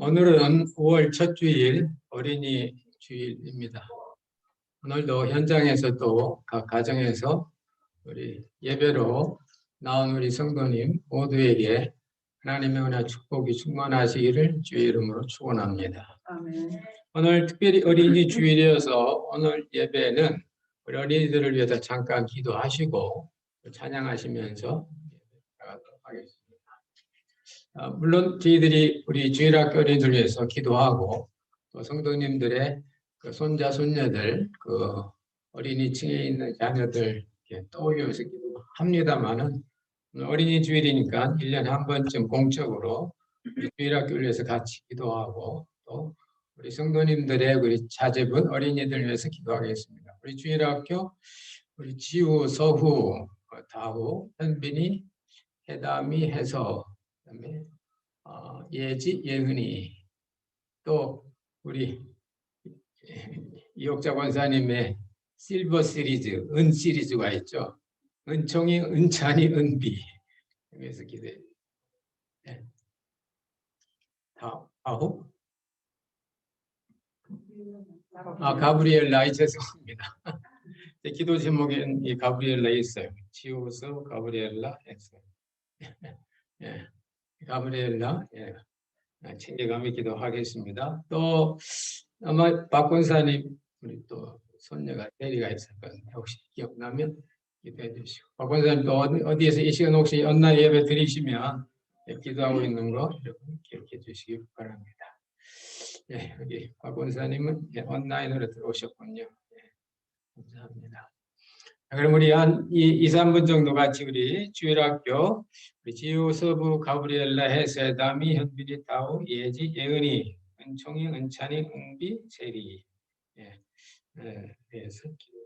오늘은 5월 첫 주일 어린이 주일입니다. 오늘도 현장에서도 각 가정에서 우리 예배로 나온 우리 성도님 모두에게 하나님의 은혜 축복이 충만하시기를 주의 이름으로 축원합니다. 아멘. 오늘 특별히 어린이 주일이어서 오늘 예배는 우리 어린이들을 위해서 잠깐 기도하시고 찬양하시면서 나가도록 하겠습니다. 물론 저희들이 우리 주일학교 어린이들을 위해서 기도하고 또 성도님들의 그 손자 손녀들 그 어린이층에 있는 자녀들 떠올려서 기도합니다만은 어린이 주일이니까 1년에 한 번쯤 공적으로 우리 주일학교를 위해서 같이 기도하고 또 우리 성도님들의 우리 자제분 어린이들 위해서 기도하겠습니다. 우리 주일학교 우리 지우, 서후, 다후, 현빈이, 해담이, 해서 그다음에 예지, 예은이 또 우리 이옥자 권사님의 실버 시리즈, 은 시리즈가 있죠. 은총이, 은찬이, 은비. 그래서 기도해. 네. 다후? 가브리엘라, 죄송합니다. 기도 제목엔 이 가브리엘라 있어요. 지우서 가브리엘라 했어요. 예. 가브리엘라, 예. 챙겨가며 기도하겠습니다. 또 아마 박 권사님 우리 또 손녀가 대리가 있을 건데 혹시 기억나면 기도해 주시고 박 권사님 또 어디에서 이 시간 혹시 온라인 예배 드리시면 기도하고 있는 거 여러분 기억해 주시기 바랍니다. 예, 여기 박 권사님은 온라인으로 들어오셨군요. 예, 감사합니다. 그럼 우리 한 2, 3분 정도 같이 우리 주일학교 우리 지우, 서부, 가브리엘라, 해세, 다미, 현빈이, 다우, 예지, 예은이, 은총이, 은찬이, 은비, 세리 대해서 기도.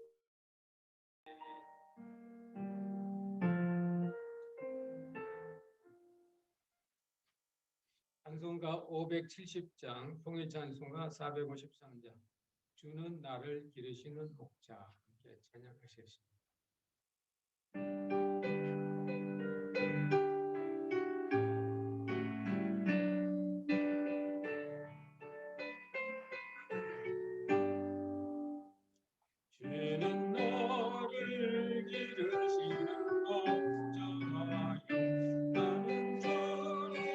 찬송가 570장, 통일 찬송가 453장, 주는 나를 기르시는 목자, 함께 찬양하시겠습니다. 주는 너를 기르시는 목자요 나는 주님의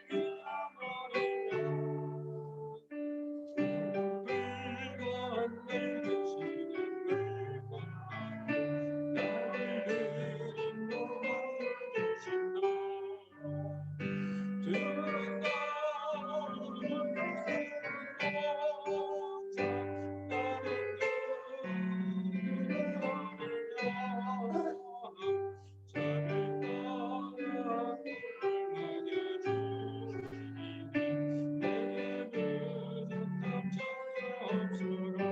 귀한 어린 양 붉은 늙으시는 물건 나를 느린 몸을 주신다 주는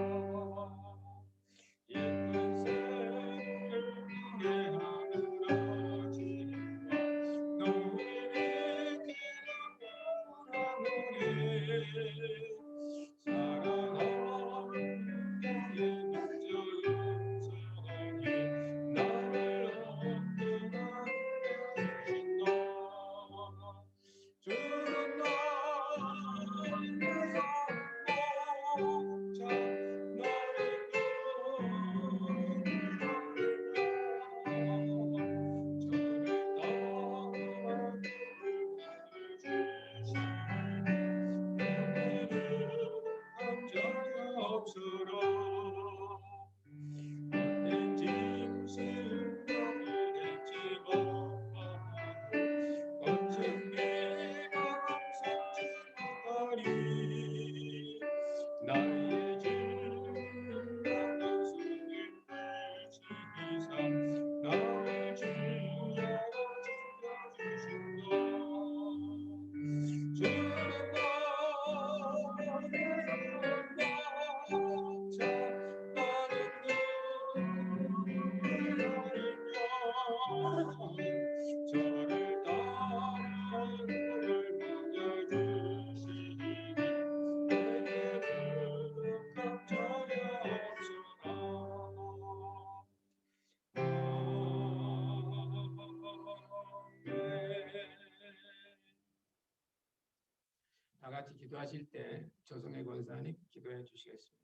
다 같이 기도하실 때 조성혜 권사님 기도해 주시겠습니다.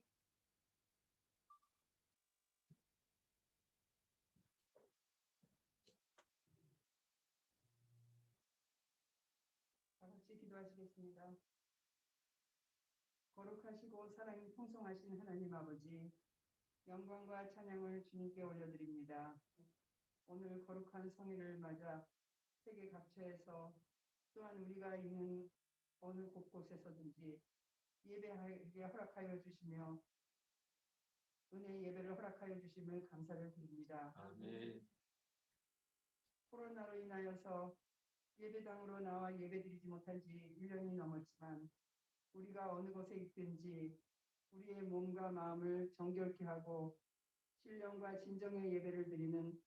다 같이 기도하시겠습니다. 거룩하시고 사랑이 풍성하신 하나님 아버지, 영광과 찬양을 주님께 올려드립니다. 오늘 거룩한 성일을 맞아 세계 각처에서 또한 우리가 있는 어느 곳곳에서든지 예배하게 허락하여 주시며 은혜 예배를 허락하여 주심을 감사를 드립니다. 아멘. 코로나로 인하여서 예배당으로 나와 예배드리지 못한 지 1년이 넘었지만 우리가 어느 곳에 있든지 우리의 몸과 마음을 정결케 하고 신령과 진정의 예배를 드리는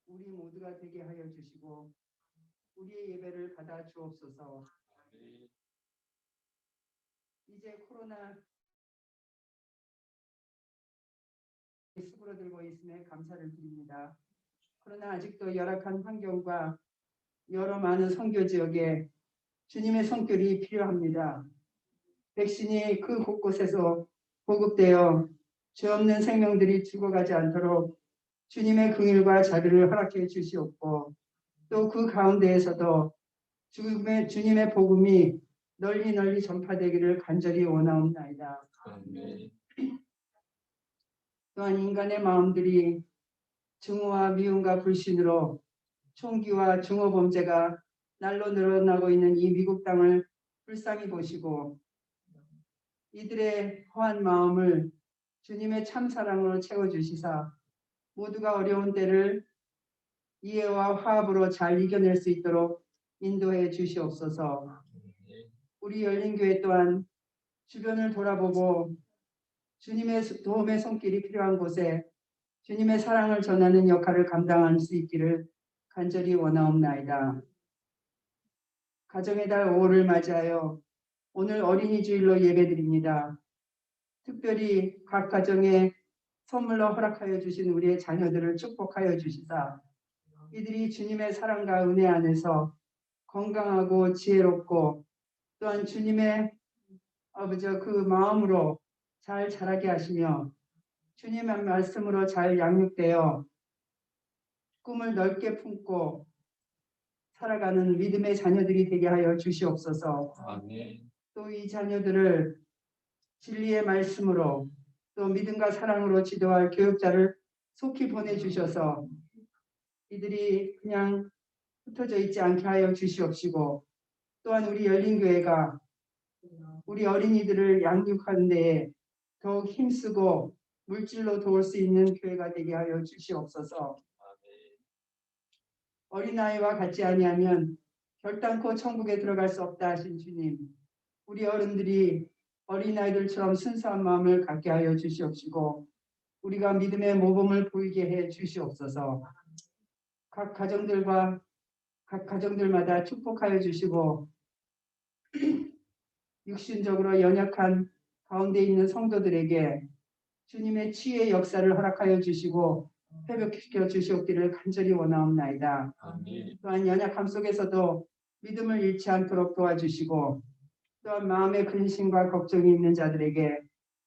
우리 모두가 되게 하여 주시고 우리의 예배를 받아 주옵소서. 이제 코로나 수그러들고 있음에 감사를 드립니다. 그러나 아직도 열악한 환경과 여러 많은 선교 지역에 주님의 손길이 필요합니다. 백신이 그 곳곳에서 보급되어 죄 없는 생명들이 죽어가지 않도록 주님의 긍휼과 자비를 허락해 주시옵고 또 그 가운데에서도 주님의 복음이 널리 널리 전파되기를 간절히 원하옵나이다. 아멘. 또한 인간의 마음들이 증오와 미움과 불신으로 총기와 증오범죄가 날로 늘어나고 있는 이 미국 땅을 불쌍히 보시고 이들의 허한 마음을 주님의 참사랑으로 채워주시사 모두가 어려운 때를 이해와 화합으로 잘 이겨낼 수 있도록 인도해 주시옵소서. 우리 열린교회 또한 주변을 돌아보고 주님의 도움의 손길이 필요한 곳에 주님의 사랑을 전하는 역할을 감당할 수 있기를 간절히 원하옵나이다. 가정의 달 5월을 맞이하여 오늘 어린이 주일로 예배드립니다. 특별히 각 가정에 선물로 허락하여 주신 우리의 자녀들을 축복하여 주시사 이들이 주님의 사랑과 은혜 안에서 건강하고 지혜롭고 또한 주님의 그 마음으로 잘 자라게 하시며 주님의 말씀으로 잘 양육되어 꿈을 넓게 품고 살아가는 믿음의 자녀들이 되게 하여 주시옵소서. 또 이 자녀들을 진리의 말씀으로 또 믿음과 사랑으로 지도할 교육자를 속히 보내주셔서 이들이 그냥 흩어져 있지 않게 하여 주시옵시고 또한 우리 열린교회가 우리 어린이들을 양육하는 데에 더욱 힘쓰고 물질로 도울 수 있는 교회가 되게 하여 주시옵소서. 어린아이와 같지 아니하면 결단코 천국에 들어갈 수 없다 하신 주님, 우리 어른들이 어린아이들처럼 순수한 마음을 갖게 하여 주시옵시고 우리가 믿음의 모범을 보이게 해 주시옵소서. 각 가정들마다 축복하여 주시고 육신적으로 연약한 가운데 있는 성도들에게 주님의 치유의 역사를 허락하여 주시고 회복시켜 주시옵기를 간절히 원하옵나이다. 또한 연약함 속에서도 믿음을 잃지 않도록 도와주시고 또한 마음의 근심과 걱정이 있는 자들에게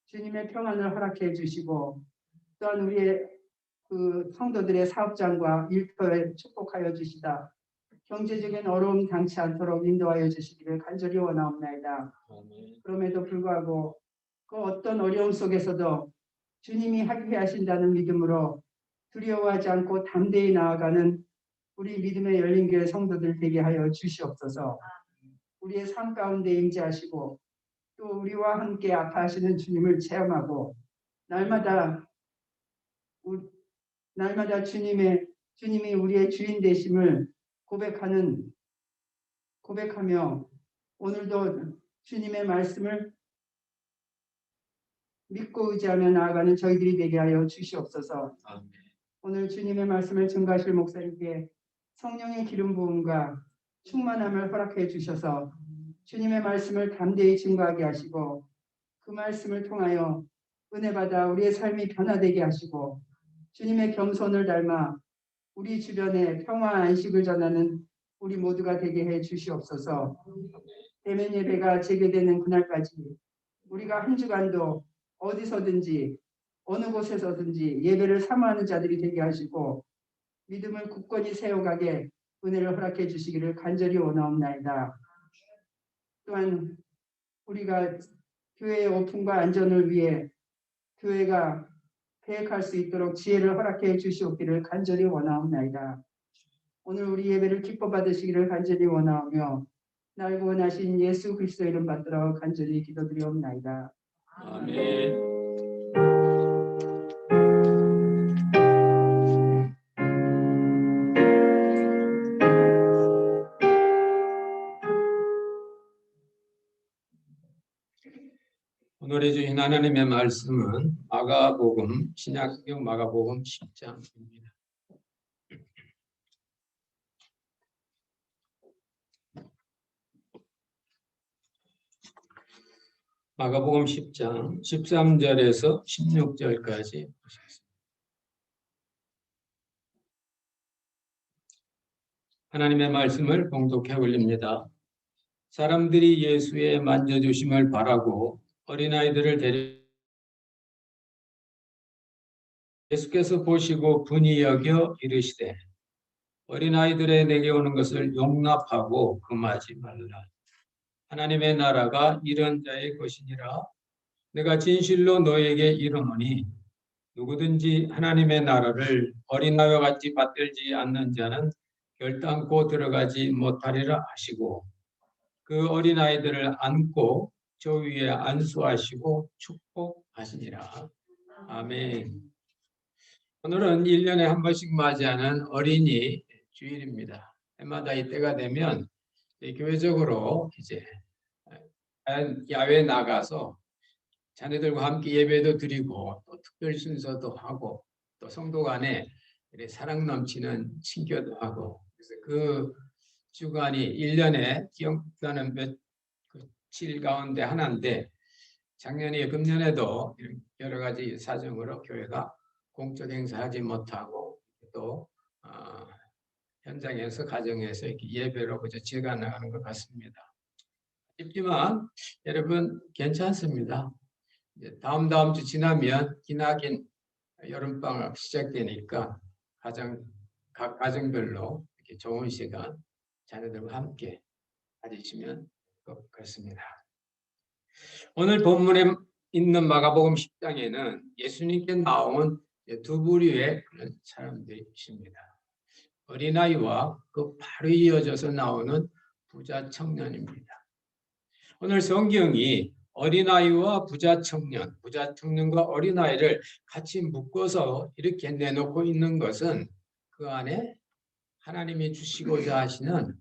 주님의 평안을 허락해 주시고 또한 우리의 그 성도들의 사업장과 일터에 축복하여 주시다. 경제적인 어려움 당치 않도록 인도하여 주시기를 간절히 원하옵나이다. 그럼에도 불구하고 그 어떤 어려움 속에서도 주님이 하게 하신다는 믿음으로 두려워하지 않고 담대히 나아가는 우리 믿음의 열린교회 성도들 되게 하여 주시옵소서. 우리의 삶 가운데 임재하시고 또 우리와 함께 아파하시는 주님을 체험하고 날마다 주님이 우리의 주인 되심을 고백하며 오늘도 주님의 말씀을 믿고 의지하며 나아가는 저희들이 되게 하여 주시옵소서. 오늘 주님의 말씀을 증거하실 목사님께 성령의 기름 부음과 충만함을 허락해 주셔서 주님의 말씀을 담대히 증거하게 하시고 그 말씀을 통하여 은혜 받아 우리의 삶이 변화되게 하시고 주님의 겸손을 닮아 우리 주변에 평화 안식을 전하는 우리 모두가 되게 해 주시옵소서. 대면 예배가 재개되는 그날까지 우리가 한 주간도 어디서든지 어느 곳에서든지 예배를 사모하는 자들이 되게 하시고 믿음을 굳건히 세워가게 은혜를 허락해 주시기를 간절히 원하옵나이다. 또한 우리가 교회의 오픈과 안전을 위해 교회가 계획할 수 있도록 지혜를 허락해 주시옵기를 간절히 원하옵나이다. 오늘 우리 예배를 기뻐 받으시기를 간절히 원하오며 날 구원하신 예수 그리스도 이름 받들어 간절히 기도드리옵나이다. 아멘. 오늘의 주인 하나님의 말씀은 마가복음, 신약성경 마가복음 10장입니다. 마가복음 10장 13절에서 16절까지 보시겠습니다. 하나님의 말씀을 봉독해 올립니다. 사람들이 예수의 만져주심을 바라고 어린아이들을 데려 예수께서 보시고 분이 여겨 이르시되 어린아이들의 내게 오는 것을 용납하고 금하지 말라. 하나님의 나라가 이런 자의 것이니라. 내가 진실로 너에게 이르노니 누구든지 하나님의 나라를 어린아이와 같이 받들지 않는 자는 결단코 들어가지 못하리라 하시고 그 어린아이들을 안고 저 위에 안수하시고 축복하시니라. 아멘. 오늘은 1년에 한 번씩 맞이하는 어린이 주일입니다. 해마다 이때가 되면 교회적으로 이제 야외 나가서 자녀들과 함께 예배도 드리고 또 특별 순서도 하고 또 성도 간에 사랑 넘치는 친교도 하고 그래서 그 주간이 1년에 기억나는 며칠 가운데 하나인데 작년에 금년에도 여러 가지 사정으로 교회가 공적 행사하지 못하고 또 현장에서 가정에서 이렇게 예배로 그저 지어가 나가는 것 같습니다. 아쉽지만 여러분 괜찮습니다. 이제 다음 주 지나면 기나긴 여름방학 시작되니까 각 가정별로 이렇게 좋은 시간 자녀들과 함께 가지시면 것 같습니다. 오늘 본문에 있는 마가복음 10장에는 예수님께 나온 두 부류의 그런 사람들이십니다. 어린아이와 그 바로 이어져서 나오는 부자 청년입니다. 오늘 성경이 어린아이와 부자 청년과 어린아이를 같이 묶어서 이렇게 내놓고 있는 것은 그 안에 하나님이 주시고자 하시는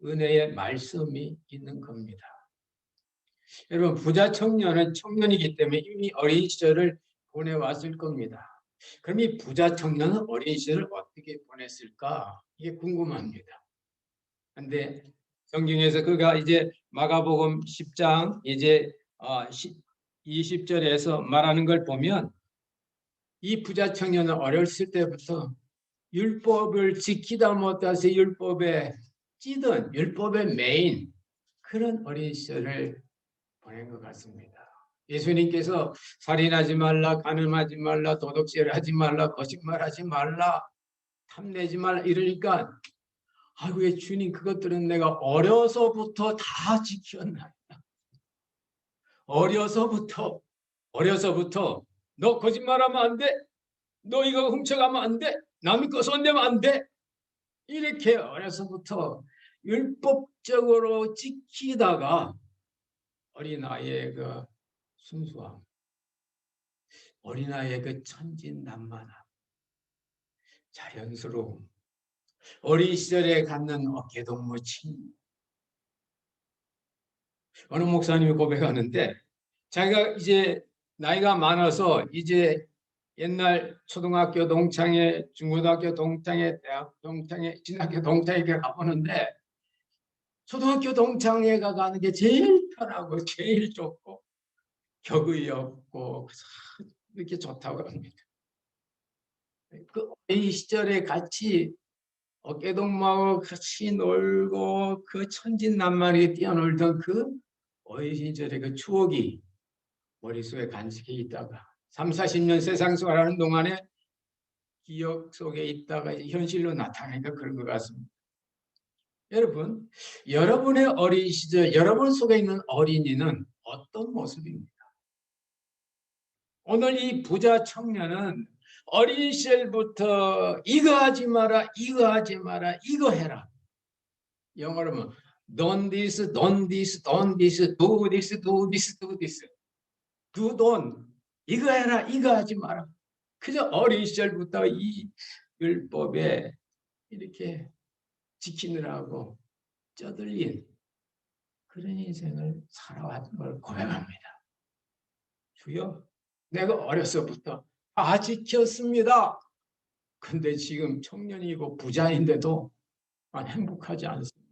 은혜의 말씀이 있는 겁니다. 여러분, 부자 청년은 청년이기 때문에 이미 어린 시절을 보내왔을 겁니다. 그럼 이 부자 청년은 어린 시절을 어떻게 보냈을까? 이게 궁금합니다. 근데 성경에서 그가 이제 마가복음 10장 이제 20절에서 말하는 걸 보면 이 부자 청년은 어렸을 때부터 율법을 지키다 못해서 율법에 찌든 율법의 메인 그런 어린 시절을 보낸 것 같습니다. 예수님께서 살인하지 말라, 간음하지 말라, 도둑질하지 말라, 거짓말하지 말라, 탐내지 말라 이러니까 아이고 왜 주님 그것들은 내가 어려서부터 다 지켰나이다. 어려서부터 너 거짓말하면 안 돼. 너 이거 훔쳐가면 안 돼. 남의 거 손대면 안 돼. 이렇게 어려서부터 율법적으로 지키다가 어린아이의 그 순수함, 어린아이의 그 천진난만함, 자연스러움, 어린 시절에 갖는 어깨동무친 어느 목사님이 고백하는데 자기가 이제 나이가 많아서 이제 옛날 초등학교 동창회, 중고등학교 동창회, 대학 동창회, 진학교 동창회 가보는데 초등학교 동창회가 가는 게 제일 편하고 제일 좋고 격의 없고 이렇게 좋다고 합니다. 그 어린 시절에 같이 어깨동무하고 같이 놀고 그 천진난만하게 뛰어놀던 그 어린 시절의 그 추억이 머릿속에 간직해 있다가 3, 40년 세상 생활하는 동안에 기억 속에 있다가 현실로 나타나니까 그런 것 같습니다. 여러분, 여러분의 어린 시절, 여러분 속에 있는 어린이는 어떤 모습입니까? 오늘 이 부자 청년은 어린 시절부터 이거 하지 마라, 이거 하지 마라, 이거 해라. 영어로 하면 don't this, don't this, don't this, do this, do this, do this. do don't. 이거 해라, 이거 하지 마라. 그저 어린 시절부터 이 율법에 이렇게 지키느라고 쩌들린 그런 인생을 살아왔던 걸 고백합니다. 주여, 내가 어려서부터 다 지켰습니다. 근데 지금 청년이고 부자인데도 행복하지 않습니다.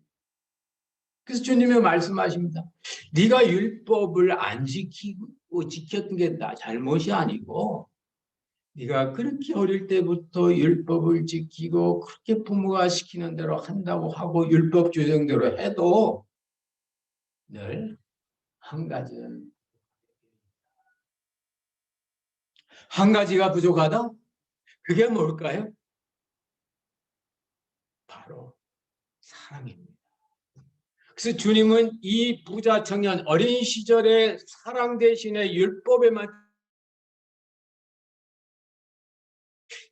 그래서 주님이 말씀하십니다. 네가 율법을 안 지키고 지켰던 게 나 잘못이 아니고 네가 그렇게 어릴 때부터 율법을 지키고 그렇게 부모가 시키는 대로 한다고 하고 율법 규정대로 해도 늘 한 가지는 한 가지가 부족하다? 그게 뭘까요? 바로 사랑입니다. 그래서 주님은 이 부자 청년 어린 시절의 사랑 대신에 율법에만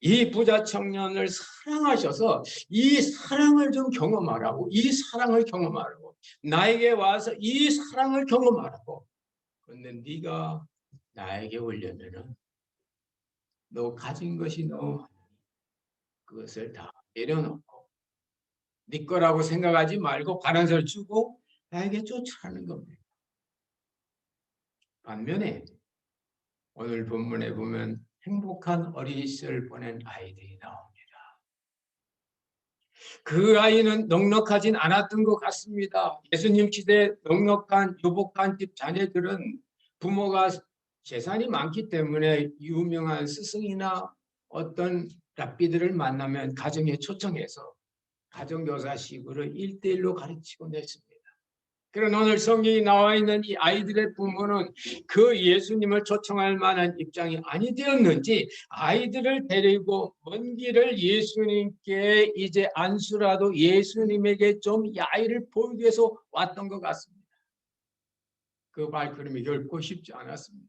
이 부자 청년을 사랑하셔서 이 사랑을 좀 경험하라고 이 사랑을 경험하라고 나에게 와서 이 사랑을 경험하라고. 그런데 네가 나에게 오려면은 너 가진 것이 너무 많으니 그것을 다 내려놓고 네 거라고 생각하지 말고 관한서를 주고 나에게 쫓아가는 겁니다. 반면에 오늘 본문에 보면 행복한 어린 시절 보낸 아이들이 나옵니다. 그 아이는 넉넉하진 않았던 것 같습니다. 예수님 시대에 넉넉한 유복한 집 자녀들은 부모가 재산이 많기 때문에 유명한 스승이나 어떤 랍비들을 만나면 가정에 초청해서 가정교사식으로 1:1로 가르치곤 했습니다. 그러나 오늘 성경이 나와 있는 이 아이들의 부모는 그 예수님을 초청할 만한 입장이 아니 되었는지 아이들을 데리고 먼 길을 예수님께 이제 안수라도 예수님에게 좀 이 아이를 보이기 위해서 왔던 것 같습니다. 그 발걸음이 결코 쉽지 않았습니다.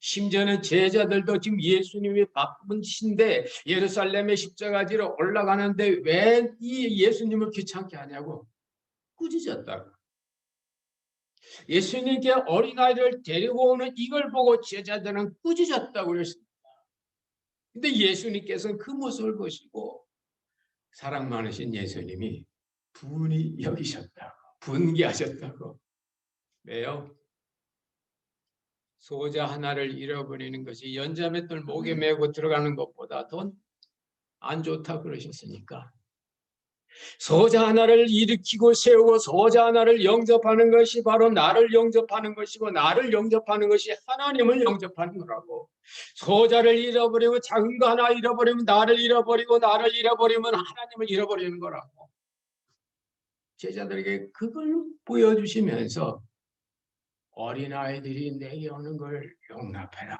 심지어는 제자들도 지금 예수님이 바쁜 짓인데 예루살렘의 십자가지로 올라가는데 왜 이 예수님을 귀찮게 하냐고 꾸짖었다고. 예수님께 어린아이를 데리고 오는 이걸 보고 제자들은 꾸짖었다고 그랬습니다. 근데 예수님께서는 그 모습을 보시고 사랑 많으신 예수님이 분이 여기셨다고 분개하셨다고. 왜요? 소자 하나를 잃어버리는 것이 연자맷돌 목에 메고 들어가는 것보다 더 안 좋다 그러셨으니까 소자 하나를 일으키고 세우고 소자 하나를 영접하는 것이 바로 나를 영접하는 것이고 나를 영접하는 것이 하나님을 영접하는 거라고. 소자를 잃어버리고 작은 거 하나 잃어버리면 나를 잃어버리고 나를 잃어버리면 하나님을 잃어버리는 거라고. 제자들에게 그걸 보여주시면서 어린아이들이 내게 오는 걸 용납해라.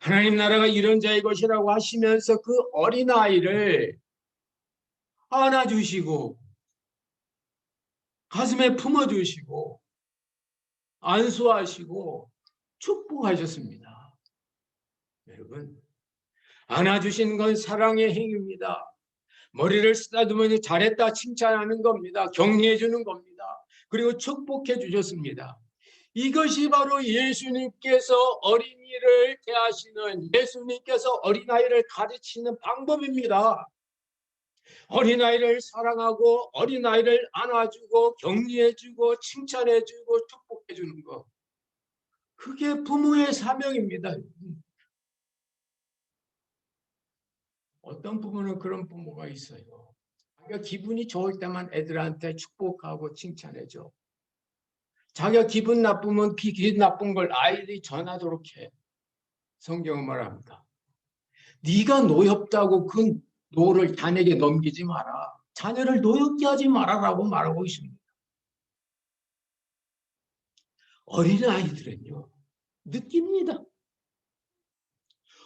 하나님 나라가 이런 자의 것이라고 하시면서 그 어린아이를 안아주시고 가슴에 품어주시고 안수하시고 축복하셨습니다. 여러분, 안아주시는 건 사랑의 행위입니다. 머리를 쓰다듬으면 잘했다 칭찬하는 겁니다. 격려해 주는 겁니다. 그리고 축복해 주셨습니다. 이것이 바로 예수님께서 어린이를 대하시는 예수님께서 어린아이를 가르치는 방법입니다. 어린아이를 사랑하고 어린아이를 안아주고 격려해주고 칭찬해주고 축복해주는 것. 그게 부모의 사명입니다. 어떤 부모는 그런 부모가 있어요. 자기가 기분이 좋을 때만 애들한테 축복하고 칭찬해줘. 자기가 기분 나쁘면 기분 나쁜 걸 아이들이 전하도록 해. 성경은 말합니다. 네가 노엽다고 그 노를 자녀에게 넘기지 마라. 자녀를 노엽게 하지 마라라고 말하고 있습니다. 어린아이들은요, 느낍니다.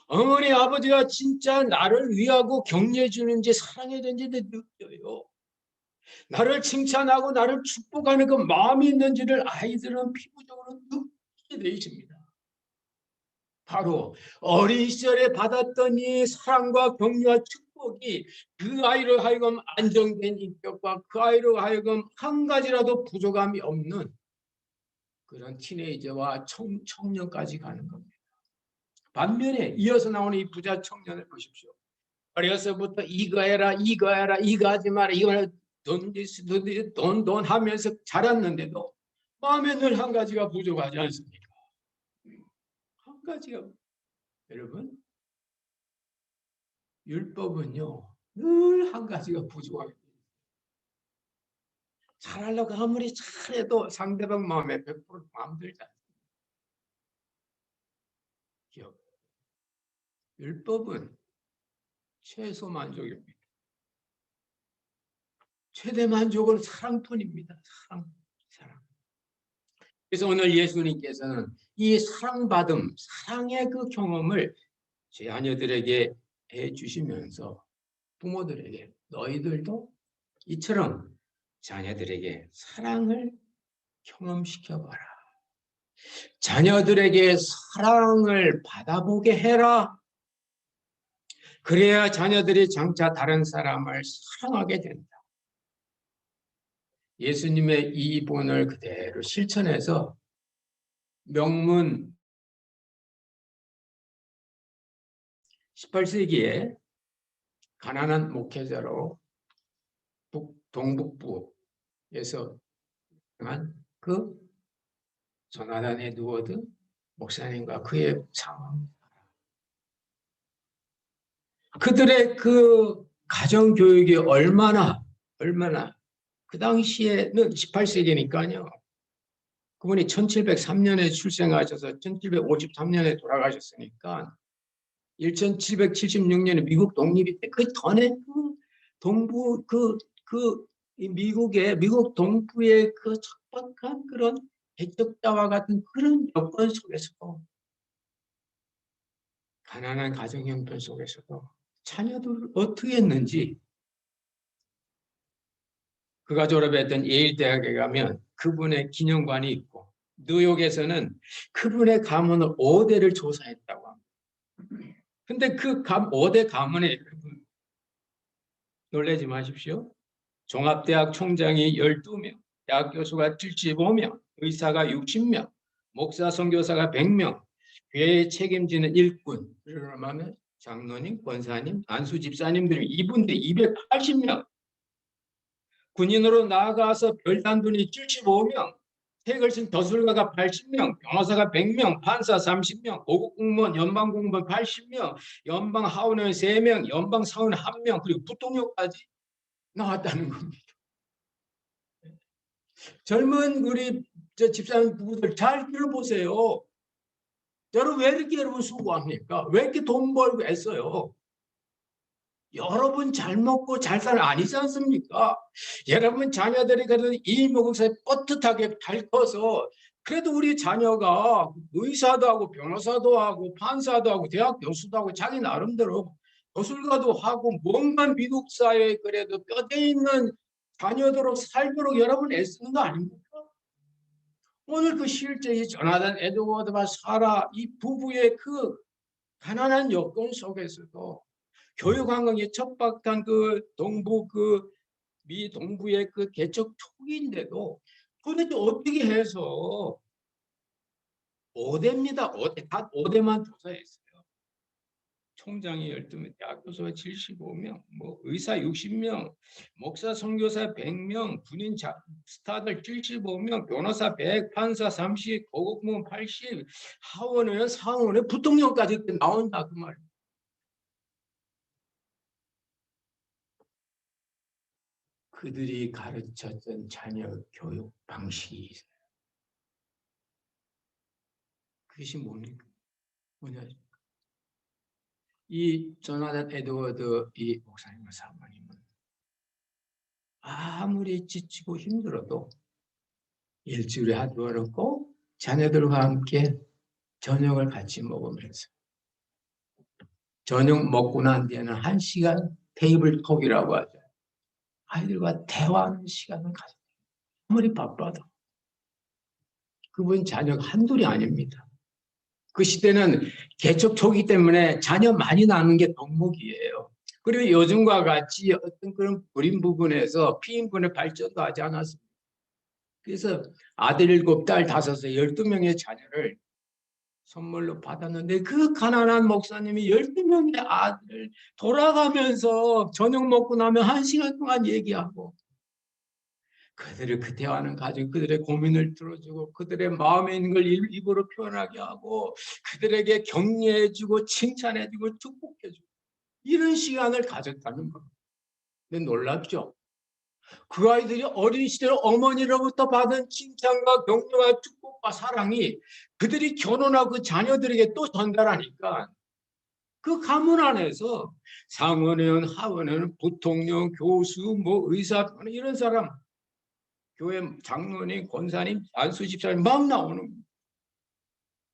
어머니, 아버지가 진짜 나를 위하고 격려해 주는지 사랑해 주는지 느껴요. 나를 칭찬하고 나를 축복하는 그 마음이 있는지를 아이들은 피부적으로 느끼게 되어 있습니다. 바로 어린 시절에 받았던 이 사랑과 격려와 축복이 그 아이로 하여금 안정된 인격과 그 아이로 하여금 한 가지라도 부족함이 없는 그런 티네이저와 청년까지 가는 겁니다. 반면에 이어서 나오는 이 부자 청년을 보십시오. 어려서부터 이거 해라, 이거 해라, 이거 하지 마라, 이거 돈 하면서 자랐는데도 마음에 늘 한 가지가 부족하지 않습니까? 한 가지가, 여러분, 율법은요 늘 한 가지가 부족하게 돼요. 잘하려고 아무리 잘해도 상대방 마음에 100% 마음 들지 않습니다. 기억. 율법은 최소 만족입니다. 최대 만족은 사랑뿐입니다. 사랑. 그래서 오늘 예수님께서는 이 사랑받음, 사랑의 그 경험을 제 자녀들에게 해주시면서 부모들에게 너희들도 이처럼 자녀들에게 사랑을 경험시켜봐라. 자녀들에게 사랑을 받아보게 해라. 그래야 자녀들이 장차 다른 사람을 사랑하게 된다. 예수님의 이 본을 그대로 실천해서 명문 18세기에 가난한 목회자로 동북부에서 그 조나단 에드워드 목사님과 그의 상황, 그들의 그 가정교육이 얼마나 그 당시에는 18세기니까요. 그분이 1703년에 출생하셔서 1753년에 돌아가셨으니까 1776년에 미국 독립이 때 그 전에 그 동부 미국 동부의 그 척박한 그런 개척자와 같은 그런 여건 속에서도 가난한 가정 형편 속에서도 자녀들 어떻게 했는지, 그가 졸업했던 예일 대학에 가면 그분의 기념관이 있고 뉴욕에서는 그분의 가문을 5대를 조사했다고 합니다. 근데 그 5대 가문에 놀라지 마십시오. 종합대학 총장이 12명, 대학 교수가 75명, 의사가 60명, 목사 선교사가 100명, 교회에 책임지는 일꾼, 그러면 장로님, 권사님, 안수 집사님들이 이분들 280명, 군인으로 나아가서 별단둔이 75명, 책을 쓴 저술가가 80명, 변호사가 100명, 판사 30명, 고급 공무원, 연방 공무원 80명, 연방 하원의원 3명, 연방 상원 1명, 그리고 부통령까지 나왔다는 겁니다. 젊은 우리 집사님 부부들 잘 들어보세요. 여러분 왜 이렇게 여러분 수고합니까? 왜 이렇게 돈 벌고 애써요? 여러분 잘 먹고 잘 사는 아니지 않습니까? 여러분 자녀들이 그래도 이목구에 뻣뻣하게 잘 커서 그래도 우리 자녀가 의사도 하고 변호사도 하고 판사도 하고 대학 교수도 하고 자기 나름대로 교술가도 하고 뭔가 미국 사회에 그래도 뼈대 있는 자녀들로 살도록 여러분 애쓰는 거 아닙니까? 오늘 그 실제 이 조나단 에드워드와 사라 이 부부의 그 가난한 여건 속에서도 교육 환경이 척박한 그 동부 미 동부의 그 개척 초기인데도 도대체 어떻게 해서 5대입니다. 5대, 단 5대만 조사했어요. 총장이 12명, 대학 교수가 75명, 뭐 의사 60명, 목사 선교사 100명, 군인 스타들 75명, 변호사 100, 판사 30, 고급공무원 80, 하원의원, 상원의원, 부통령까지 나온다 그 말이에요. 그들이 가르쳤던 자녀 교육 방식이 있어요. 그것이 뭡니까? 뭐냐? 이 조나단 에드워드 이 목사님과 사모님은 아무리 지치고 힘들어도 일주일에 한 번은 꼭 자녀들과 함께 저녁을 같이 먹으면서 저녁 먹고 난 뒤에는 1시간 테이블 톡이라고 하죠. 아이들과 대화하는 시간을 가져요. 아무리 바빠도. 그분 자녀가 한둘이 아닙니다. 그 시대는 개척 초기 때문에 자녀 많이 낳는 게 덕목이에요. 그리고 요즘과 같이 어떤 그런 불임 부분에서 피임분의 발전도 하지 않았습니다. 그래서 아들 7, 딸 5, 12명의 자녀를 선물로 받았는데 그 가난한 목사님이 12명의 아들을 돌아가면서 저녁 먹고 나면 1시간 동안 얘기하고 그들을 그대화하는 가족, 그들의 고민을 들어주고 그들의 마음에 있는 걸 입으로 표현하게 하고 그들에게 격려해주고 칭찬해주고 축복해주고 이런 시간을 가졌다는 겁니다. 근데 놀랍죠? 그 아이들이 어린 시절 어머니로부터 받은 칭찬과 격려와 축복과 사랑이 그들이 결혼하고 그 자녀들에게 또 전달하니까 그 가문 안에서 상원의원, 하원의원, 부통령, 교수, 뭐 의사 이런 사람 교회 장로님, 권사님, 안수 집사님 막 나오는 거예요.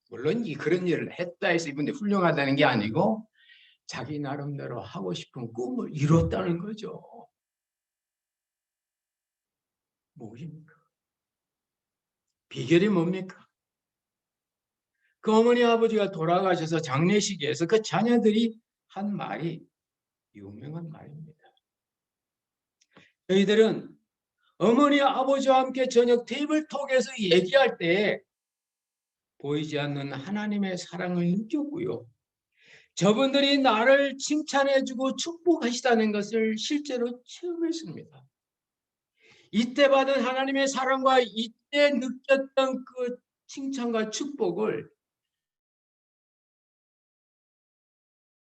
물론 그런 일을 했다 해서 이분들이 훌륭하다는 게 아니고 자기 나름대로 하고 싶은 꿈을 이뤘다는 거죠. 무엇입니까? 비결이 뭡니까? 그 어머니 아버지가 돌아가셔서 장례식에서 그 자녀들이 한 말이 유명한 말입니다. 저희들은 어머니 아버지와 함께 저녁 테이블톡에서 얘기할 때 보이지 않는 하나님의 사랑을 느꼈고요. 저분들이 나를 칭찬해주고 축복하시다는 것을 실제로 체험했습니다. 이때 받은 하나님의 사랑과 이때 느꼈던 그 칭찬과 축복을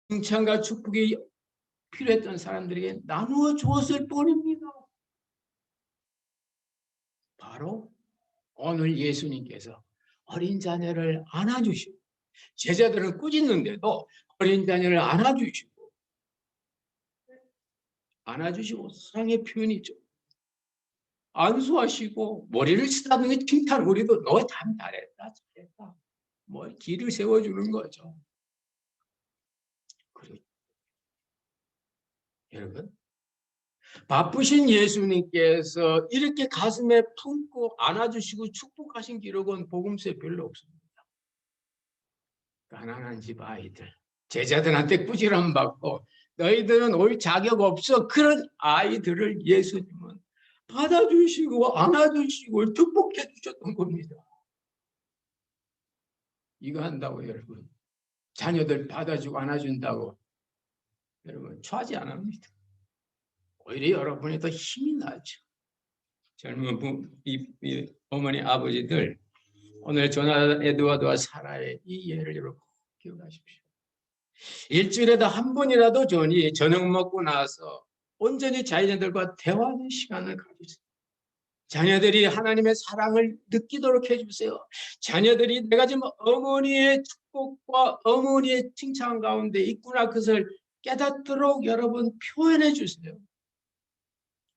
칭찬과 축복이 필요했던 사람들에게 나누어 주었을 뿐입니다. 바로 오늘 예수님께서 어린 자녀를 안아주시고 제자들은 꾸짖는데도 어린 자녀를 안아주시고 사랑의 표현이죠. 안수하시고 머리를 쓰다듬는 게 칭찬. 우리도 너 참 잘했다 뭐 길을 세워주는 거죠. 그리고 여러분 바쁘신 예수님께서 이렇게 가슴에 품고 안아주시고 축복하신 기록은 복음서에 별로 없습니다. 가난한 집 아이들 제자들한테 꾸지람 받고 너희들은 올 자격 없어 그런 아이들을 예수님은 받아주시고 안아주시고 축복해 주셨던 겁니다. 이거 한다고 여러분 자녀들 받아주고 안아준다고 여러분 취하지 않습니다. 오히려 여러분이 더 힘이 나죠. 젊은 이 어머니 아버지들 오늘 조나단 에드워드와 사라의 이 예를 여러분 기억하십시오. 일주일에도 한 번이라도 저녁 먹고 나서 온전히 자녀들과 대화하는 시간을 가지세요. 자녀들이 하나님의 사랑을 느끼도록 해주세요. 자녀들이 내가 지금 어머니의 축복과 어머니의 칭찬 가운데 있구나 그것을 깨닫도록 여러분 표현해 주세요.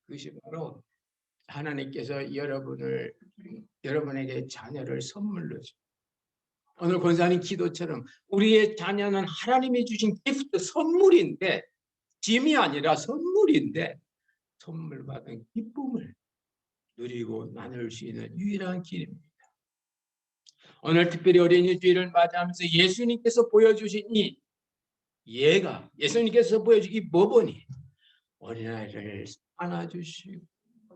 그것이 바로 하나님께서 여러분에게 자녀를 선물로 줘. 오늘 권사님 기도처럼 우리의 자녀는 하나님이 주신 기프트 선물인데 짐이 아니라 선물인데 선물 받은 기쁨을 누리고 나눌 수 있는 유일한 길입니다. 오늘 특별히 어린이 주일을 맞이하면서 예수님께서 보여주신 이 예가 예수님께서 보여주신 이 법원이 어린아이를 안아주시고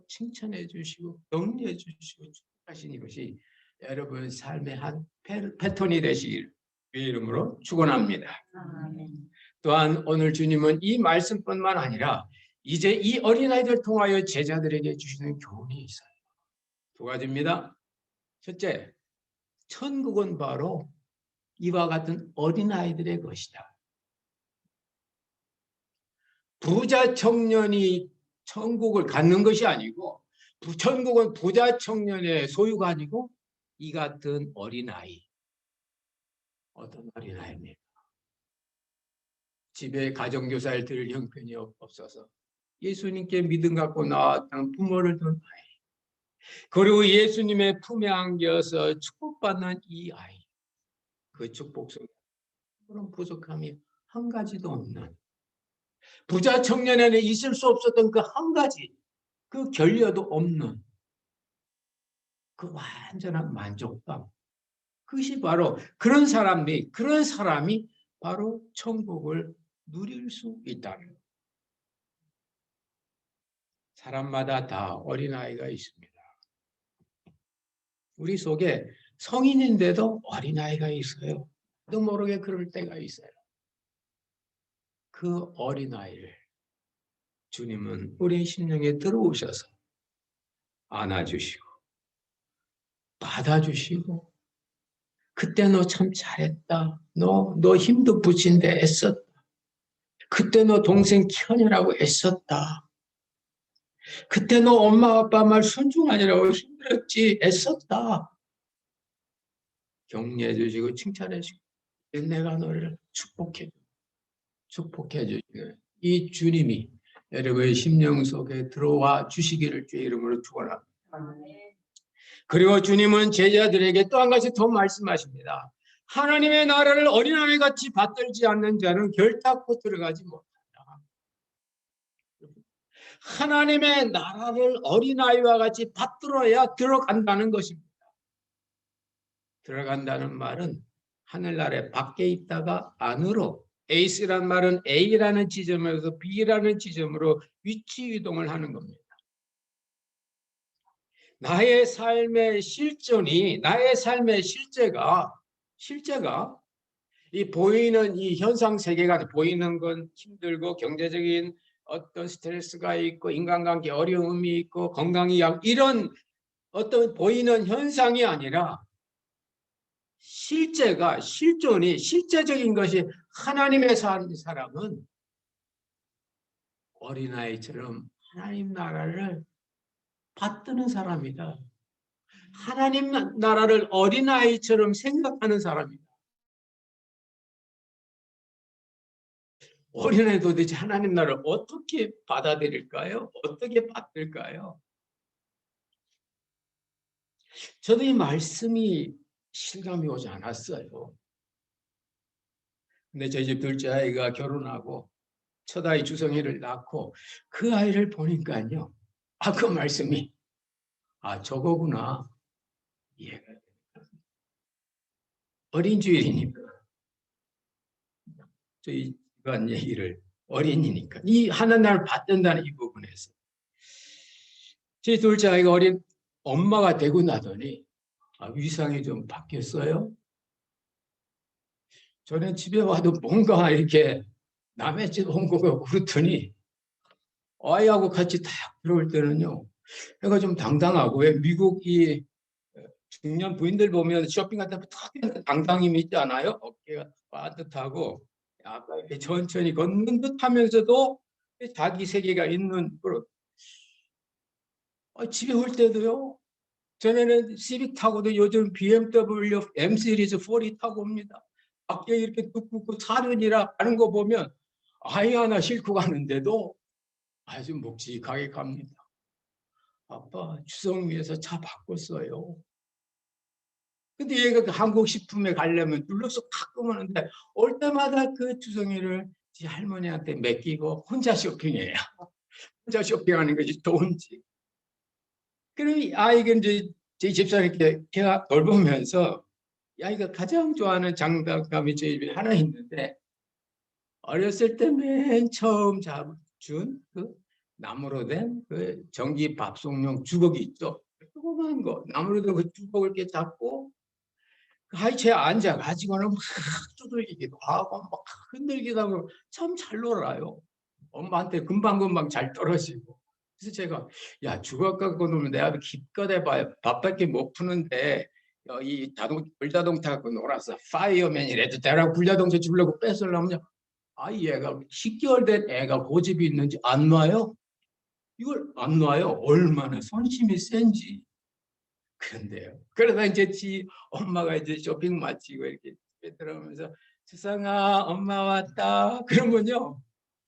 칭찬해 주시고 격려해 주시고 축복하신 이것이 여러분 삶의 한 패턴이 되시길 주의 이름으로 축원합니다. 또한 오늘 주님은 이 말씀뿐만 아니라 이제 이 어린아이들 통하여 제자들에게 주시는 교훈이 있어요. 2가지입니다. 첫째, 천국은 바로 이와 같은 어린아이들의 것이다. 부자 청년이 천국을 갖는 것이 아니고 천국은 부자 청년의 소유가 아니고 이 같은 어린아이. 어떤 어린아이입니까? 집에 가정교사를 들을 형편이 없어서 예수님께 믿음 갖고 나왔던 부모를 둔 아이, 그리고 예수님의 품에 안겨서 축복받는 이 아이, 그 축복 속에 그런 부족함이 한 가지도 없는, 부자 청년에는 있을 수 없었던 그 한 가지, 그 결여도 없는 그 완전한 만족감, 그것이 바로 그런 사람이 바로 천국을 누릴 수 있다는 것. 사람마다 다 어린아이가 있습니다. 우리 속에 성인인데도 어린아이가 있어요. 또 모르게 그럴 때가 있어요. 그 어린아이를 주님은 우리 심령에 들어오셔서 안아주시고 받아주시고, 그때 너 참 잘했다. 너 힘도 부친데 애썼다. 그때 너 동생 키우느라고 애썼다. 그때 너 엄마 아빠 말 순종하느라고 힘들었지, 애썼다. 격려해 주시고 칭찬해 주시고 내가 너를 축복해 주시는 이 주님이 여러분의 심령 속에 들어와 주시기를 주의 이름으로 축원합니다. 그리고 주님은 제자들에게 또 한 가지 더 말씀하십니다. 하나님의 나라를 어린아이 같이 받들지 않는 자는 결단코 들어가지 못한다. 하나님의 나라를 어린아이와 같이 받들어야 들어간다는 것입니다. 들어간다는 말은 하늘나라에 밖에 있다가 안으로, 에이스라는 말은 A라는 지점에서 B라는 지점으로 위치 이동을 하는 겁니다. 나의 삶의 실제가 이 보이는 이 현상 세계가, 보이는 건 힘들고 경제적인 어떤 스트레스가 있고 인간관계 어려움이 있고 건강이 이런 어떤 보이는 현상이 아니라 실제적인 것이 하나님의 사람은 어린아이처럼 하나님 나라를 받드는 사람이다. 하나님 나라를 어린아이처럼 생각하는 사람이다. 어린아이 도대체 하나님 나라를 어떻게 받아들일까요? 어떻게 받을까요? 저도 이 말씀이 실감이 오지 않았어요. 근데 저희 집 둘째 아이가 결혼하고 첫 아이 주성이를 낳고 그 아이를 보니까요. 그 말씀이 저거구나. 이해가 됩니다. 어린 주일이니까 저희 집안 얘기를 어린이니까 이 하나님을 받는다는 이 부분에서 제 둘째 아이가 어린 엄마가 되고 나더니 위상이 좀 바뀌었어요. 저는 집에 와도 뭔가 이렇게 남의 집 온 거가 그렇더니 아이하고 같이 딱 들어올 때는요. 애가 좀 당당하고, 왜 미국 이 중년 부인들 보면 쇼핑할 때 당당함이 있지 않아요? 어깨가 빠듯하고 약간 이렇게 천천히 걷는 듯 하면서도 자기 세계가 있는 그런. 집에 올 때도요. 전에는 시빅 타고도 요즘 BMW M 시리즈 4이 타고 옵니다. 밖에 이렇게 뚝 사륜이라 가는 거 보면 아이 하나 싣고 가는데도 아주 묵직하게 갑니다. 아빠 주성 위에서 차 바꿨어요. 근데 얘가 한국 식품에 가려면 눌러서 가끔 오는데 올 때마다 그 주성이를 지 할머니한테 맡기고 혼자 쇼핑해요. 혼자 쇼핑하는 것이 좋은지. 그럼 아이가 이제 제 집사님께 제가 돌보면서 아이가 가장 좋아하는 장난감이 저희 집에 하나 있는데, 어렸을 때 맨 처음 준 그 나무로 된 그 전기 밥송용 주걱이 있죠. 조그만 거 나무로 된 그 주걱을 이렇게 잡고 하이체에 앉아가지고는 막 두들기기도 하고 막 흔들기도 하고 참 잘 놀아요. 엄마한테 금방금방 잘 떨어지고. 그래서 제가 주걱 갖고 놀면 내 아들 기껏 봐야 밥밖에 못 푸는데 이 불자동차 갖고 놀아서 파이어맨이라도 되라고 불자동차 주려고 뺏으려면 얘가 10개월 된 애가 고집이 있는지 안 놔요. 이걸 안 놔요. 얼마나 손심이 센지. 그런데요. 그러다 이제 엄마가 이제 쇼핑 마치고 이렇게 집에 들어오면서 주성아, 엄마 왔다. 그러면요,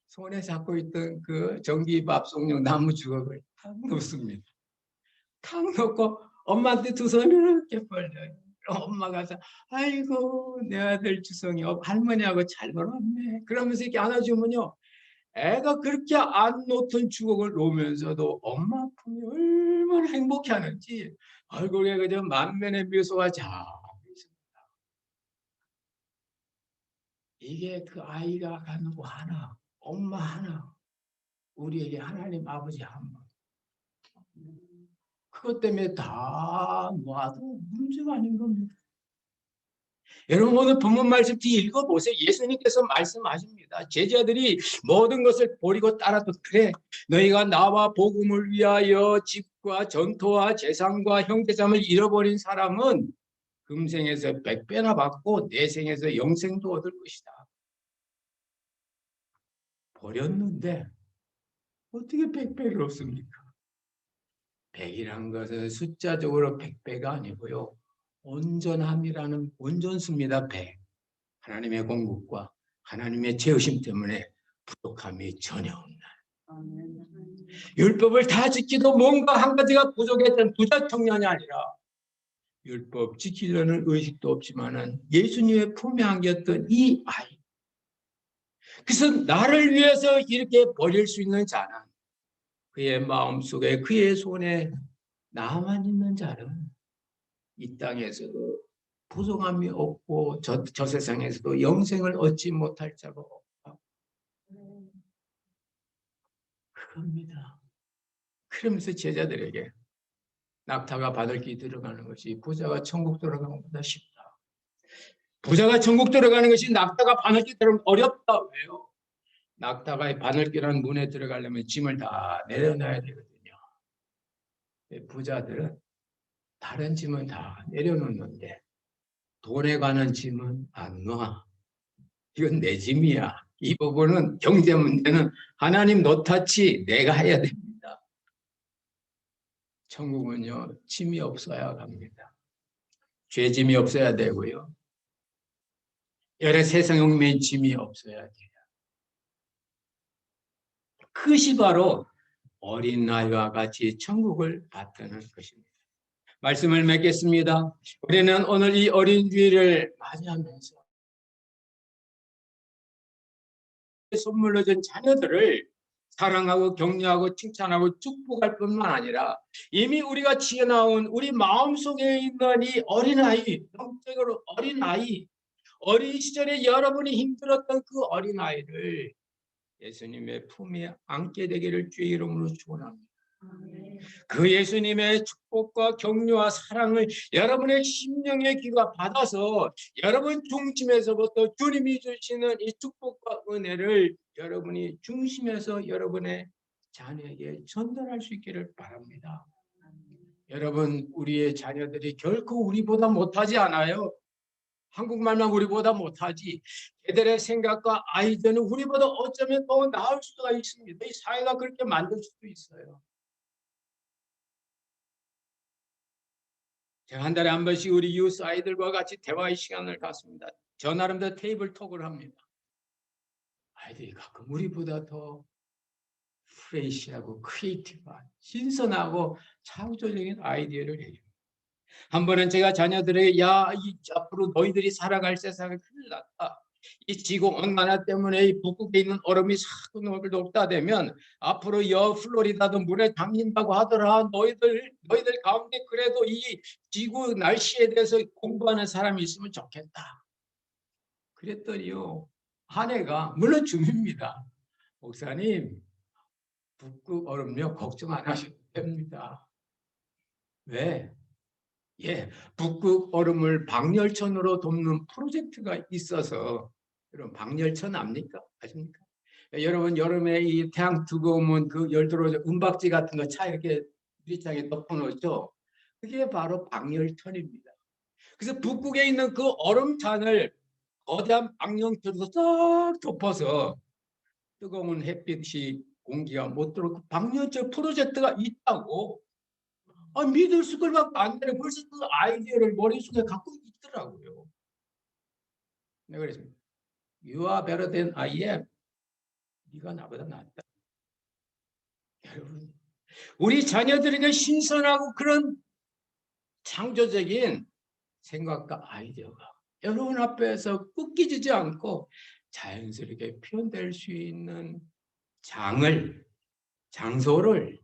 손에 잡고 있던 그 전기밥송용 나무 주걱을 탁 놓습니다. 탁 놓고 엄마한테 두 손을 이렇게 벌려요. 그럼 엄마가 서 아이고 내 아들 주성이 할머니하고 잘 놀았네. 그러면서 이렇게 안아주면요, 애가 그렇게 안 놓던 주걱을 놓으면서도 엄마 품이 얼마나 행복해하는지 얼굴에 그저 만면의 미소가 잘 있습니다. 이게 그 아이가 갖는 거 하나, 엄마 하나, 우리에게 하나님 아버지 한 분. 그것 때문에 다 놔도 문제가 아닌 겁니다. 여러분 오늘 본문 말씀 뒤 읽어보세요. 예수님께서 말씀하십니다. 제자들이 모든 것을 버리고 따라도 그래 너희가 나와 복음을 위하여 집과 전토와 재산과 형제자매를 잃어버린 사람은 금생에서 100배나 받고 내생에서 영생도 얻을 것이다. 버렸는데 어떻게 100배를 얻습니까? 100이란 것은 숫자적으로 100배가 아니고요. 온전함이라는 온전수입니다. 100. 하나님의 공급과 하나님의 채우심 때문에 부족함이 전혀 없나요? 율법을 다 지키도 뭔가 한 가지가 부족했던 부자 청년이 아니라 율법 지키려는 의식도 없지만은 예수님의 품에 안겼던 이 아이. 그래서 나를 위해서 이렇게 버릴 수 있는 자는 그의 마음속에 그의 손에 나만 있는 자는 이 땅에서도 부족함이 없고 저 세상에서도 영생을 얻지 못할 자가 없다. 그겁니다. 그러면서 제자들에게 낙타가 바늘길 들어가는 것이 부자가 천국 들어가는 것보다 쉽다. 부자가 천국 들어가는 것이 낙타가 바늘길 들어가면 어렵다. 왜요? 낙타가 바늘길한 문에 들어가려면 짐을 다 내려놔야 되거든요. 부자들은 다른 짐은 다 내려놓는데 돈에 관한 짐은 안 놔. 이건 내 짐이야. 이 부분은 경제 문제는 하나님 노타치 내가 해야 됩니다. 천국은요, 짐이 없어야 갑니다. 죄짐이 없어야 되고요. 여러 세상용의 짐이 없어야 돼요. 그것이 바로 어린 아이와 같이 천국을 받드는 것입니다. 말씀을 맺겠습니다. 우리는 오늘 이 어린 주일을 맞이하면서 선물로 준 자녀들을 사랑하고 격려하고 칭찬하고 축복할 뿐만 아니라 이미 우리가 지어나온 우리 마음속에 있는 이 어린아이, 영적으로 어린아이, 어린 시절에 여러분이 힘들었던 그 어린아이를 예수님의 품에 안게 되기를 주의 이름으로 축원합니다. 그 예수님의 축복과 격려와 사랑을 여러분의 심령의 귀가 받아서 여러분 중심에서부터 주님이 주시는 이 축복과 은혜를 여러분이 중심에서 여러분의 자녀에게 전달할 수 있기를 바랍니다. 여러분, 우리의 자녀들이 결코 우리보다 못하지 않아요. 한국말만 우리보다 못하지. 걔들의 생각과 아이디어는 우리보다 어쩌면 더 나을 수가 있습니다. 이 사회가 그렇게 만들 수도 있어요. 제가 한 달에 한 번씩 우리 유스 아이들과 같이 대화의 시간을 갖습니다. 저 나름대로 테이블 톡을 합니다. 아이들이 가끔 우리보다 더 프레시하고 크리에이티브한 신선하고 창조적인 아이디어를 해요. 한 번은 제가 자녀들에게 앞으로 너희들이 살아갈 세상은 큰일 났다. 이 지구 온난화 때문에 이 북극에 있는 얼음이 자꾸 녹다 되면 앞으로 플로리다도 물에 잠긴다고 하더라. 너희들 가운데 그래도 이 지구 날씨에 대해서 공부하는 사람이 있으면 좋겠다. 그랬더니요, 아내가 물론 중입니다. 목사님, 북극 얼음요 걱정 안 하셔도 됩니다. 왜? 북극 얼음을 방열천으로 돕는 프로젝트가 있어서. 여러분 방열천 압니까? 아십니까? 여러분 여름에 이 태양 뜨거우면 그 열 들어오죠. 은박지 같은 거 차 이렇게 유리창에 덮어놓죠. 그게 바로 방열천입니다. 그래서 북극에 있는 그 얼음찬을 거대한 방열천으로 싹 덮어서 뜨거운 햇빛이 공기가 못 들어오고 방열천 프로젝트가 있다고. 믿을 수밖에 안 되는 벌써 그 아이디어를 머릿속에 갖고 있더라고요. 네, 그랬습니다. You are better than I am. 네가 나보다 낫다. 여러분, 우리 자녀들에게 신선하고 그런 창조적인 생각과 아이디어가 여러분 앞에서 꺾이지 않고 자연스럽게 표현될 수 있는 장소를,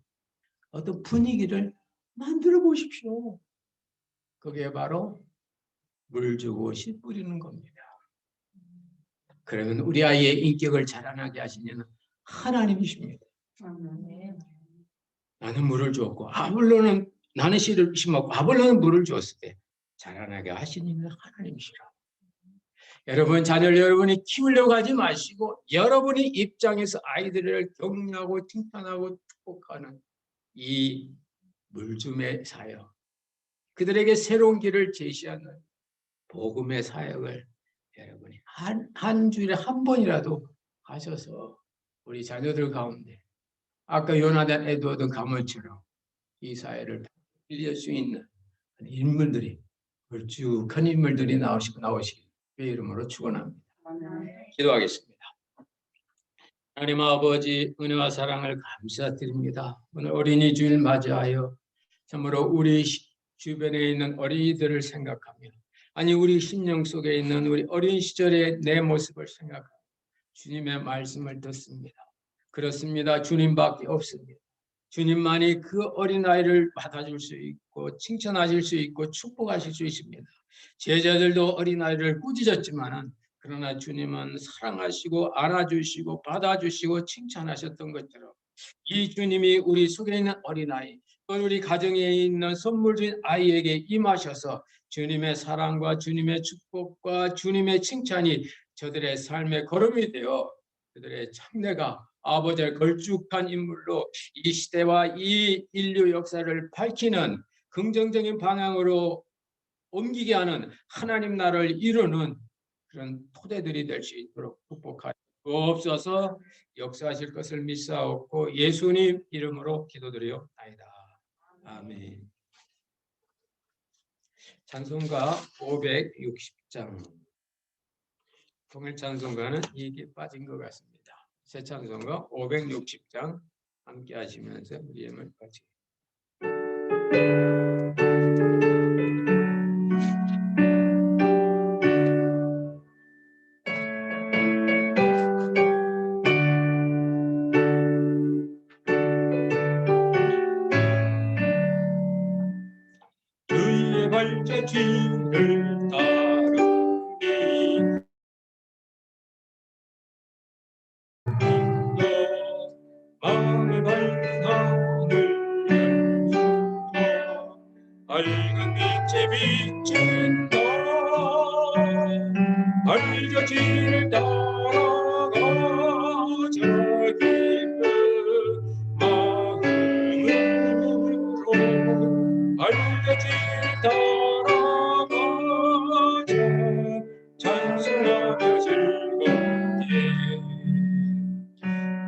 어떤 분위기를 만들어 보십시오. 그게 바로 물 주고 씨 뿌리는 겁니다. 그러면 우리 아이의 인격을 자라나게 하시는 하나님이십니다. 나는 물을 주었고 아볼로는 나는 씨를 심었고 아볼로는 물을 주었을 때 자라나게 하시는 하나님이시라. 여러분, 자녀를 여러분이 키우려고 하지 마시고 여러분의 입장에서 아이들을 격려하고 칭찬하고 축복하는 이 물줌의 사역, 그들에게 새로운 길을 제시하는 복음의 사역을 여러분이 한 주일에 한 번이라도 하셔서 우리 자녀들 가운데 아까 요나단 에드워드 가문처럼 이 사회를 빌릴 수 있는 인물들이, 걸쭉한 인물들이 나오시기 그 이름으로 축원합니다. 기도하겠습니다. 하나님 아버지, 은혜와 사랑을 감사드립니다. 오늘 어린이 주일 맞이하여 참으로 우리 주변에 있는 어린이들을 생각하며, 아니 우리 심령 속에 있는 우리 어린 시절의 내 모습을 생각하며 주님의 말씀을 듣습니다. 그렇습니다. 주님밖에 없습니다. 주님만이 그 어린아이를 받아줄 수 있고 칭찬하실 수 있고 축복하실 수 있습니다. 제자들도 어린아이를 꾸짖었지만 그러나 주님은 사랑하시고 안아주시고 받아주시고 칭찬하셨던 것처럼 이 주님이 우리 속에 있는 어린아이, 또 우리 가정에 있는 선물 준 아이에게 임하셔서 주님의 사랑과 주님의 축복과 주님의 칭찬이 저들의 삶의 걸음이 되어 그들의 참내가 아버지의 걸쭉한 인물로 이 시대와 이 인류 역사를 밝히는 긍정적인 방향으로 옮기게 하는 하나님 나라를 이루는 그런 토대들이 될 수 있도록 축복하여 주옵소서. 역사하실 것을 믿사옵고 예수님 이름으로 기도드리옵나이다. 아멘. 찬송가 560장. 통일 찬송가는 이게 빠진 것 같습니다. 새 찬송가 560장 함께 하시면서 우리 예물 같이. 주의 발자취를 따르니 마음의 밝은 하늘 열수가 밝은 빛에 비친다. 발자취를 따라가 저 깊은 마음으로 발자취를 따라가 찬송하며 즐겁게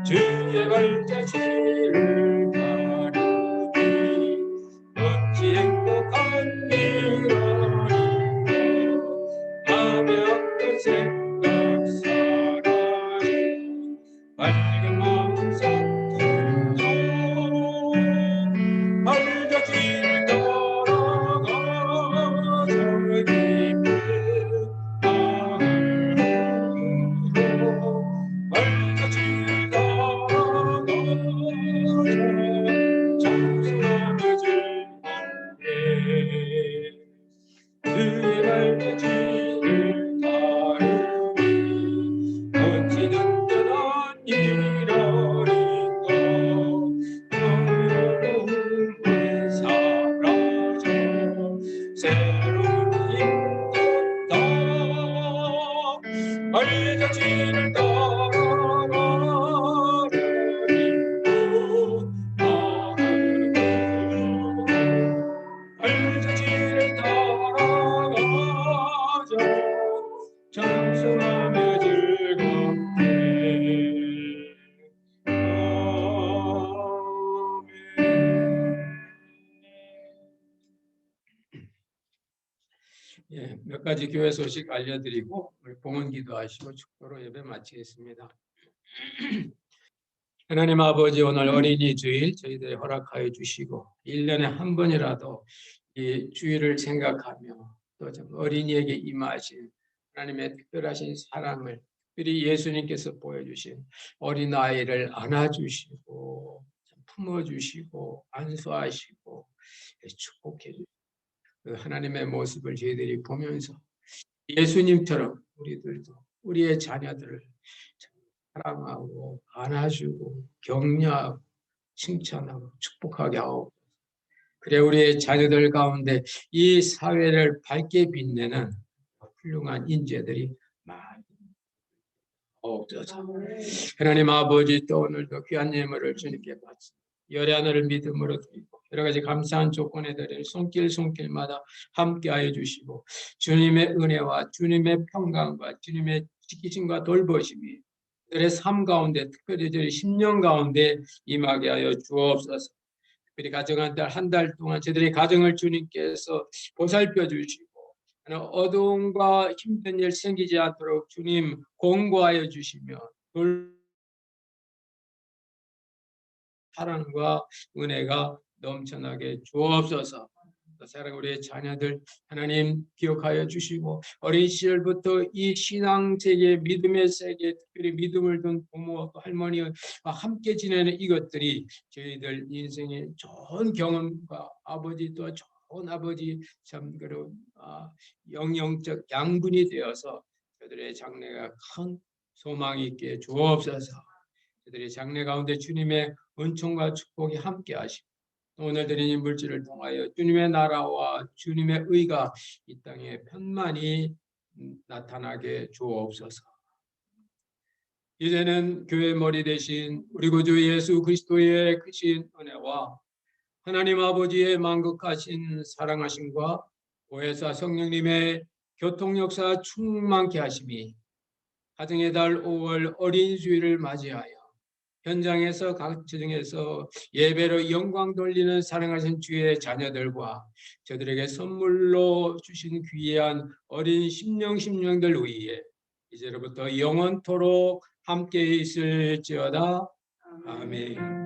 주의 발자취를 따르니 어찌 행복한 일아리까. 마음의 어떤 생각 사라져 밝은 마음속 들려 발자취를 따라가 저 깊은 마음으로 발자취를 따라가 찬송하며 즐겁게 그의 발자취를 따르니 어찌는 듯한 일아리까. 어려움은 사라져 새로운 힘 든다. 발자취를 따라가리고 마음으로 발자취를 따라가자 찬송하며 즐겁게. 아멘. 몇 가지 지금까지 교회 소식 알려드리고 우리 봉헌 기도하시고 축도로 예배 마치겠습니다. 하나님 아버지, 오늘 어린이 주일 저희들 허락하여 주시고 1년에 한 번이라도 이 주일을 생각하며 또 좀 어린이에게 임하신 하나님의 특별하신 사랑을, 특별히 예수님께서 보여주신 어린아이를 안아주시고 품어주시고 안수하시고 축복해 주시고 그 하나님의 모습을 저희들이 보면서 예수님처럼 우리들도 우리의 자녀들을 사랑하고 안아주고 격려하고 칭찬하고 축복하게 하고, 그래 우리의 자녀들 가운데 이 사회를 밝게 빛내는 훌륭한 인재들이 많이 없어서 하나님 아버지, 또 오늘도 귀한 예물을 주님께 바치 열의 하늘을 믿음으로 드리고 여러 가지 감사한 조건에 드릴 손길마다 함께하여 주시고 주님의 은혜와 주님의 평강과 주님의 지키심과 돌보심이 그들의 삶 가운데, 특별히 저희 10년 가운데 임하게 하여 주옵소서. 특별히 가정한 달, 한 달 동안 저들의 가정을 주님께서 보살펴 주시고 어두움과 힘든 일 생기지 않도록 주님 공고하여 주시며 사랑과 은혜가 넘쳐나게 주옵소서. 사랑 우리의 자녀들 하나님 기억하여 주시고 어린 시절부터 이 신앙 세계, 믿음의 세계, 특별히 믿음을 둔 부모와 할머니와 함께 지내는 이것들이 저희들 인생의 좋은 경험과 아버지, 또 좋은 아버지 참그로 영영적 양분이 되어서 저들의 장래가 큰 소망이 있게 주옵소서. 저들의 장래 가운데 주님의 은총과 축복이 함께 하시고 오늘 드린 물질을 통하여 주님의 나라와 주님의 의가 이 땅에 편만히 나타나게 주옵소서. 이제는 교회 머리 대신 우리 구주 예수 그리스도의 크신 은혜와 하나님 아버지의 만극하신 사랑하심과 보혜사 성령님의 교통역사 충만케 하심이 가정의 달 5월 어린 주일을 맞이하여 현장에서 각 지정에서 예배로 영광 돌리는 사랑하신 주의 자녀들과 저들에게 선물로 주신 귀한 어린 심령들 위에 이제로부터 영원토록 함께 있을지어다. 아멘.